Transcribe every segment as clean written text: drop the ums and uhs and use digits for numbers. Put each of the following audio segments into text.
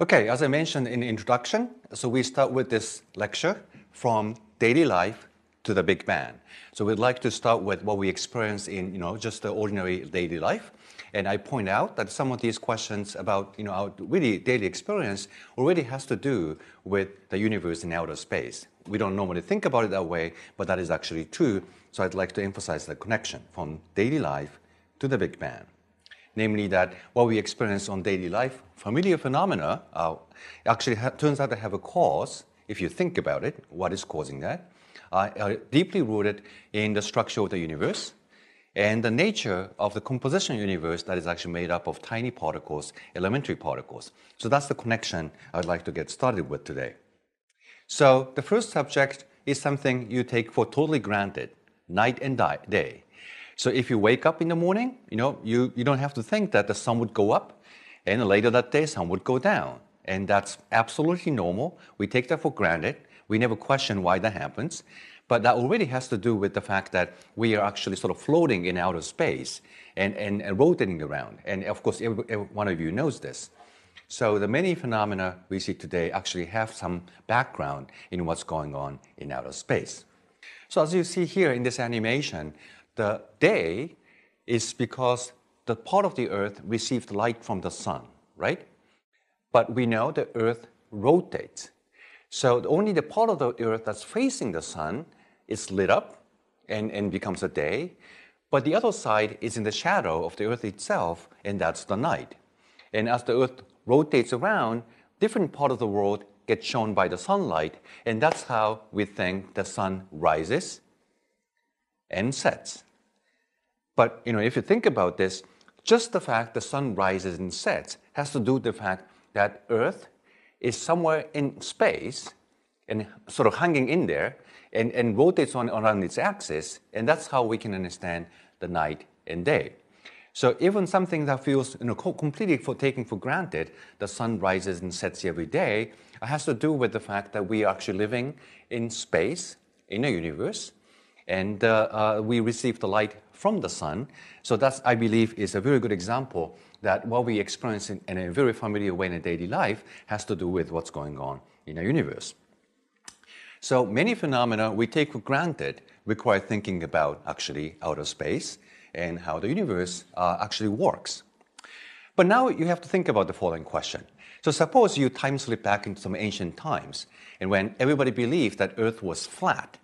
Okay, as I mentioned in the introduction, so we start with this lecture from daily life to the Big Bang. So we'd like to start with what we experience in, just the ordinary daily life. And I point out that some of these questions about, our really daily experience already has to do with the universe in outer space. We don't normally think about it that way, but that is actually true. So I'd like to emphasize the connection from daily life to the Big Bang. Namely that what we experience on daily life, familiar phenomena, actually turns out to have a cause, if you think about it, what is causing that, are deeply rooted in the structure of the universe and the nature of the composition of the universe that is actually made up of tiny particles, elementary particles. So that's the connection I'd like to get started with today. So the first subject is something you take for totally granted, night and day. So if you wake up in the morning, you don't have to think that the sun would go up and later that day sun would go down. And that's absolutely normal. We take that for granted. We never question why that happens. But that already has to do with the fact that we are actually sort of floating in outer space and rotating around. And of course, every one of you knows this. So the many phenomena we see today actually have some background in what's going on in outer space. So as you see here in this animation, the day is because the part of the Earth received light from the sun, right? But we know the Earth rotates. So only the part of the Earth that's facing the sun is lit up and becomes a day. But the other side is in the shadow of the Earth itself, and that's the night. And as the Earth rotates around, different part of the world gets shown by the sunlight, and that's how we think the sun rises and sets. But if you think about this, just the fact the sun rises and sets has to do with the fact that Earth is somewhere in space and sort of hanging in there and rotates around its axis, and that's how we can understand the night and day. So even something that feels completely taken for granted, the sun rises and sets every day, has to do with the fact that we are actually living in space, in a universe, and we receive the light from the sun. So that's, I believe, is a very good example that what we experience in a very familiar way in daily life has to do with what's going on in a universe. So many phenomena we take for granted require thinking about actually outer space and how the universe actually works. But now you have to think about the following question. So suppose you time slip back into some ancient times, and when everybody believed that Earth was flat,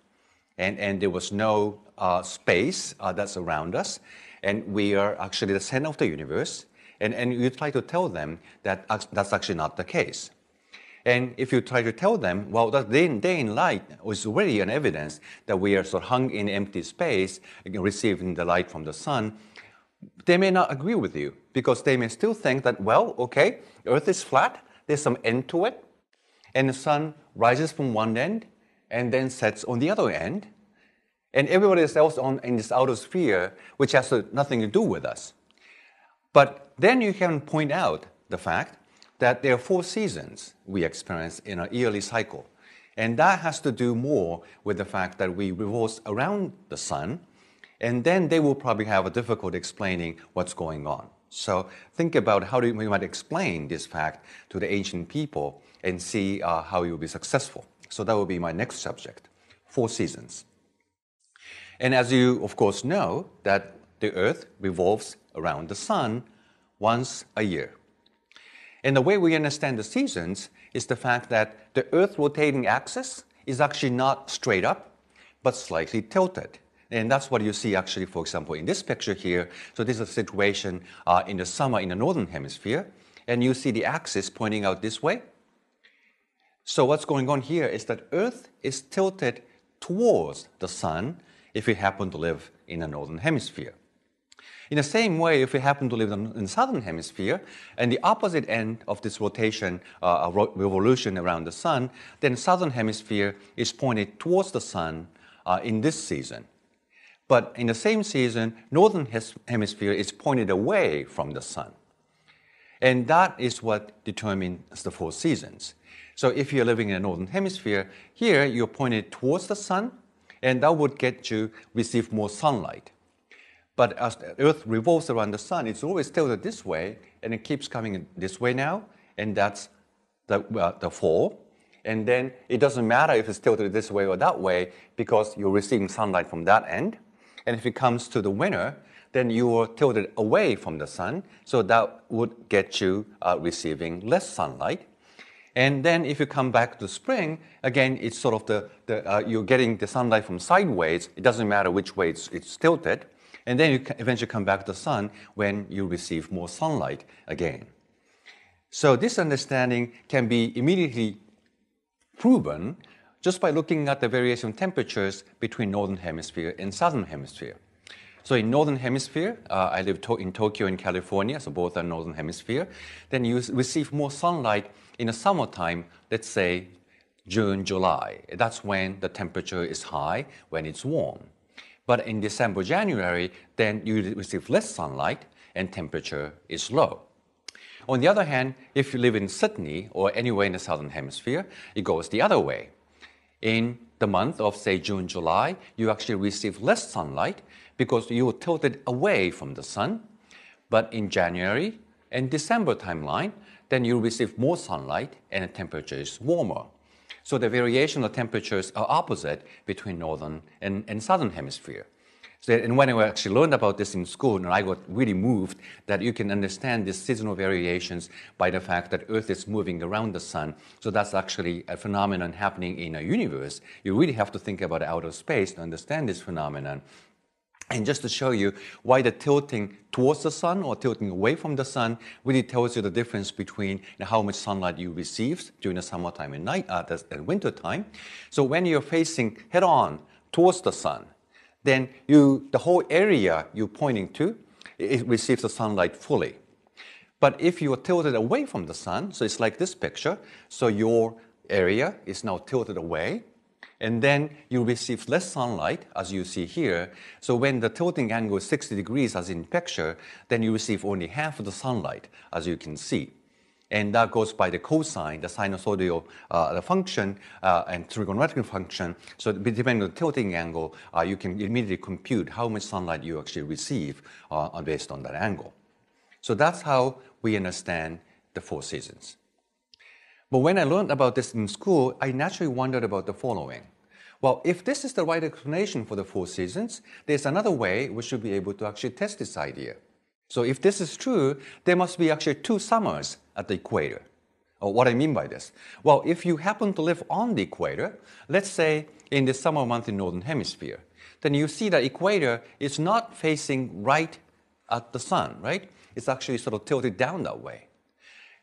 and there was no space that's around us, and we are actually the center of the universe, and you try to tell them that that's actually not the case. And if you try to tell them, well, that day in light was already an evidence that we are sort of hung in empty space, receiving the light from the sun, they may not agree with you, because they may still think that, well, okay, Earth is flat, there's some end to it, and the sun rises from one end, and then sets on the other end, and everybody else in this outer sphere, which has nothing to do with us. But then you can point out the fact that there are 4 seasons we experience in a yearly cycle, and that has to do more with the fact that we revolve around the sun, and then they will probably have a difficulty explaining what's going on. So think about how we might explain this fact to the ancient people and see how you will be successful. So that will be my next subject, 4 seasons. And as you, of course, know, that the Earth revolves around the sun once a year. And the way we understand the seasons is the fact that the Earth rotating axis is actually not straight up, but slightly tilted. And that's what you see actually, for example, in this picture here. So this is a situation in the summer in the northern hemisphere. And you see the axis pointing out this way. So what's going on here is that Earth is tilted towards the sun if you happen to live in the northern hemisphere. In the same way, if you happen to live in the southern hemisphere, and the opposite end of this rotation, revolution around the sun, then the southern hemisphere is pointed towards the sun in this season. But in the same season, northern hemisphere is pointed away from the sun. And that is what determines the 4 seasons. So if you're living in the northern hemisphere, here you're pointed towards the sun, and that would get you receive more sunlight. But as the Earth revolves around the sun, it's always tilted this way, and it keeps coming this way now, and that's the fall. And then it doesn't matter if it's tilted this way or that way because you're receiving sunlight from that end. And if it comes to the winter, then you are tilted away from the sun, so that would get you receiving less sunlight. And then if you come back to spring, again, it's sort of you're getting the sunlight from sideways. It doesn't matter which way it's tilted. And then you eventually come back to the sun when you receive more sunlight again. So this understanding can be immediately proven just by looking at the variation of temperatures between Northern Hemisphere and Southern Hemisphere. So in Northern Hemisphere, I live in Tokyo and California, so both are Northern Hemisphere. Then you receive more sunlight in the summertime, let's say June, July. That's when the temperature is high, when it's warm. But in December, January, then you receive less sunlight and temperature is low. On the other hand, if you live in Sydney or anywhere in the Southern Hemisphere, it goes the other way. In the month of, say, June, July, you actually receive less sunlight because you are tilted away from the sun. But in January and December timeline, then you receive more sunlight and the temperature is warmer. So the variation of temperatures are opposite between Northern and Southern Hemisphere. And when I actually learned about this in school, and I got really moved that you can understand these seasonal variations by the fact that Earth is moving around the sun. So that's actually a phenomenon happening in a universe. You really have to think about outer space to understand this phenomenon. And just to show you why the tilting towards the sun or tilting away from the sun really tells you the difference between how much sunlight you receive during the summertime and winter time. So when you're facing head-on towards the sun, then the whole area you're pointing to, it receives the sunlight fully. But if you are tilted away from the sun, so it's like this picture, so your area is now tilted away, and then you receive less sunlight, as you see here. So when the tilting angle is 60 degrees, as in picture, then you receive only half of the sunlight, as you can see. And that goes by the cosine, the sinusoidal the function, and trigonometric function. So depending on the tilting angle, you can immediately compute how much sunlight you actually receive based on that angle. So that's how we understand the four seasons. But when I learned about this in school, I naturally wondered about the following. Well, if this is the right explanation for the four seasons, there's another way we should be able to actually test this idea. So if this is true, there must be actually two summers at the equator. What I mean by this? Well, if you happen to live on the equator, let's say in the summer month in Northern Hemisphere, then you see that equator is not facing right at the sun, right? It's actually sort of tilted down that way.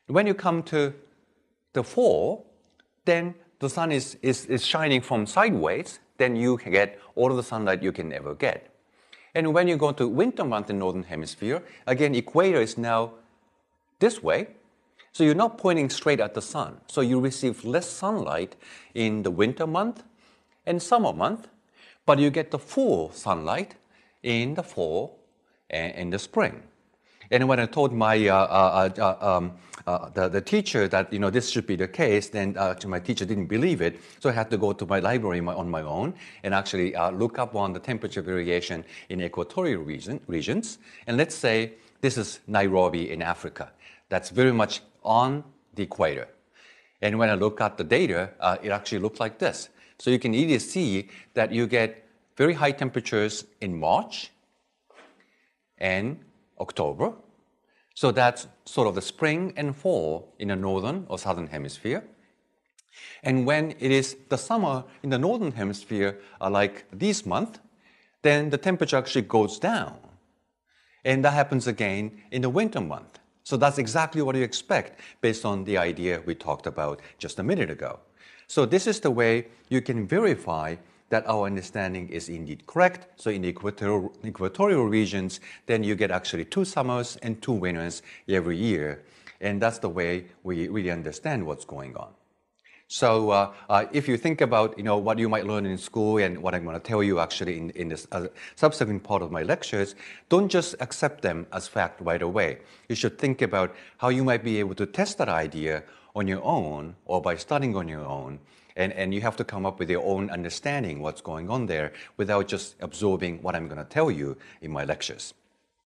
When you come to the fall, then the sun is shining from sideways, then you can get all of the sunlight you can ever get. And when you go to winter month in Northern Hemisphere, again, equator is now this way. So you're not pointing straight at the sun. So you receive less sunlight in the winter month and summer month, but you get the full sunlight in the fall and the spring. And when I told my the teacher that this should be the case, then my teacher didn't believe it, so I had to go to my library on my own and actually look up on the temperature variation in equatorial regions. And let's say this is Nairobi in Africa. That's very much on the equator. And when I look at the data, it actually looks like this. So you can easily see that you get very high temperatures in March and October. So that's sort of the spring and fall in the northern or southern hemisphere. And when it is the summer in the northern hemisphere, like this month, then the temperature actually goes down. And that happens again in the winter month. So that's exactly what you expect based on the idea we talked about just a minute ago. So this is the way you can verify that our understanding is indeed correct. So in the equatorial regions, then you get actually 2 summers and 2 winters every year. And that's the way we really understand what's going on. So if you think about what you might learn in school and what I'm going to tell you actually in this subsequent part of my lectures, don't just accept them as fact right away. You should think about how you might be able to test that idea on your own or by studying on your own. And you have to come up with your own understanding what's going on there without just absorbing what I'm going to tell you in my lectures.